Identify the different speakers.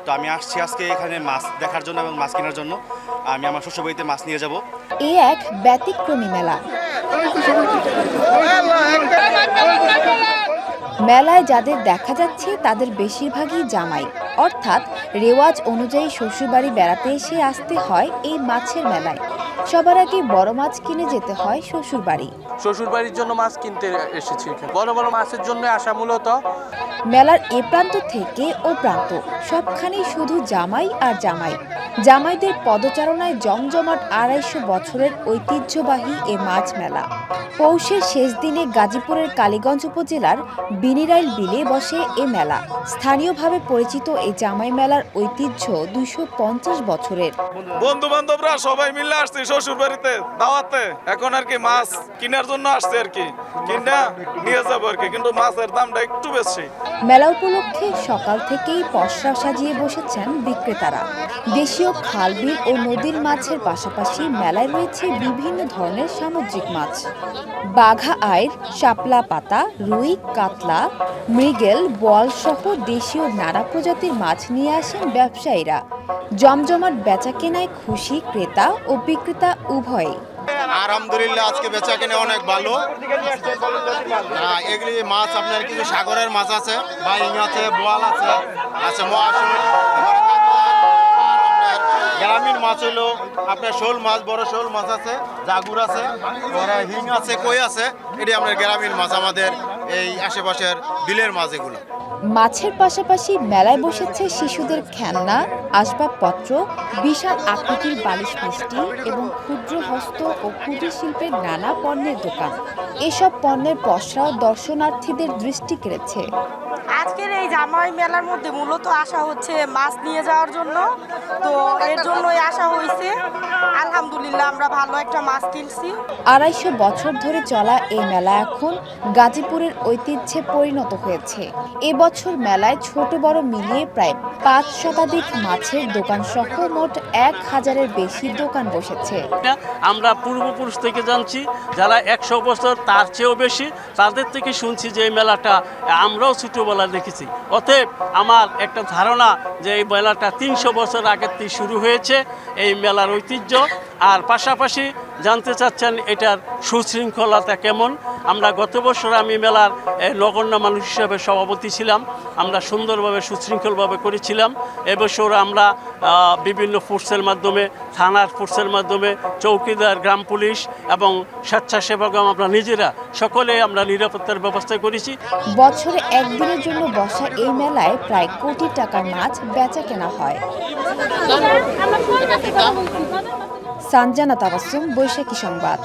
Speaker 1: তো আমি আসছি আজকে এখানে মাছ দেখার জন্য এবং মাছ কেনার জন্য। আমি আমার শ্বশুরবাড়িতে মাছ নিয়ে যাব।
Speaker 2: এই এক ব্যতিক্রমী মেলা। মেলায় যাদের দেখা যাচ্ছে তাদের বেশিরভাগই জামাই, অর্থাৎ রেওয়াজ অনুযায়ী শ্বশুরবাড়ি বেড়াতে এসে আসতে হয় এই মাছের মেলায়। সবার আগে বড় মাছ কিনে যেতে হয় শ্বশুরবাড়ি।
Speaker 3: শ্বশুরবাড়ির জন্য মাছ কিনতে এসেছি এখানে। বড় বড় মাছের জন্য আসা মূলত।
Speaker 2: মেলার এ প্রান্ত থেকে ও প্রান্ত সবখানেই শুধু জামাই আর জামাই। জামাইদের পদচারণায় জমজমাট ২৫০ বছরের ঐতিহ্যবাহী এ মাছ মেলা। পৌষের শেষ দিনে গাজীপুরের কালীগঞ্জ উপজেলার বিনিরাইল বিলে বসে এ মেলা। স্থানীয়ভাবে পরিচিত এই জামাই মেলার ঐতিহ্য ২৫০ বছরের।
Speaker 4: বন্ধু বান্ধবরা সবাই মিলে আসছে শ্বশুর বাড়িতে দাওয়াতে। এখন আর কি মাছ কেনার জন্য আসছে আর কি, কিনা নিয়ে যাবো আর কি, কিন্তু মাছের দামটা একটু বেশি।
Speaker 2: মেলা উপলক্ষে সকাল থেকেই পসরা সাজিয়ে বসেছেন বিক্রেতারা। দেশীয় খাল, বিল ও নদীর মাছের পাশাপাশি মেলায় রয়েছে বিভিন্ন ধরনের সামুদ্রিক মাছ। বাঘা আইড়, শাপলা পাতা, রুই, কাতলা, মৃগেল, বোয়াল সহ দেশীয় নানা প্রজাতির মাছ নিয়ে আসেন ব্যবসায়ীরা। জমজমাট বেচাকেনায় খুশি ক্রেতা ও বিক্রেতা উভয়ই।
Speaker 5: আলহামদুলিল্লাহ আজকে বেচা কিনে অনেক ভালো। এগুলি মাছ আপনার কিছু সাগরের মাছ আছে, বাইং আছে, বোয়াল আছে, মহাশোল, গ্রামীণ মাছ হইলো আপনার শোল মাছ, বড় শোল মাছ আছে, জাগুর আছে, হিং আছে, কই আছে। এটি আপনার গ্রামীণ মাছ, আমাদের এই আশেপাশের বিলের মাছ এগুলো।
Speaker 2: মাছের পাশাপাশি মেলায় বসেছে শিশুদের খেলনা, আসবাবপত্র, বিশাল আকৃতির বালিশ মিষ্টি এবং ক্ষুদ্র হস্ত ও কুটির শিল্পের নানা পণ্যের দোকান। এসব পণ্যের পসরাও দর্শনার্থীদের দৃষ্টি কেড়েছে।
Speaker 6: আজকের এই জামাই মেলার মধ্যে মূলত আসা হচ্ছে মাছ নিয়ে যাওয়ার জন্য, তো এর জন্যই আসা হয়েছে। আলহামদুলিল্লাহ আমরা ভালো একটা মাছ কিনছি।
Speaker 2: ২৫০ বছর ধরে চলা এই মেলা এখন গাজীপুরের ঐতিহ্যে পরিণত হয়েছে। এবছর মেলায় ছোট বড় মিলিয়ে প্রায় ৫ শতাধিক মাছের দোকান সহ মোট ১,০০০-এর বেশি দোকান বসেছে।
Speaker 7: আমরা পূর্বপুরুষ থেকে জানছি, যারা ১০০ বছর তার চেয়েও বেশি, তাদের থেকে শুনছি যে এই মেলাটা আমরাও ছোটোবেলা দেখেছি। অতএব আমার একটা ধারণা যে এই মেলাটা ৩০০ বছর আগের থেকে শুরু হয়েছে, এই মেলার ঐতিহ্য। আর পাশাপাশি জানতে চাচ্ছেন এটার সুশৃঙ্খলতা কেমন। আমরা গত বছর আমি মেলার নগণ্য মানুষ হিসেবে সভাপতি ছিলাম। আমরা সুন্দরভাবে সুশৃঙ্খলভাবে করেছিলাম। এবছর আমরা বিভিন্ন ফোর্সের মাধ্যমে, থানার ফোর্সের মাধ্যমে, চৌকিদার, গ্রাম পুলিশ এবং স্বেচ্ছাসেবক আমরা নিজেরা সকলে আমরা নিরাপত্তার ব্যবস্থা করেছি।
Speaker 2: বছরে একদিনের জন্য বসা এই মেলায় প্রায় কোটি টাকার মাছ বেচা কেনা হয়। সানজানা তাবাসসুম, বৈশাখী সংবাদ।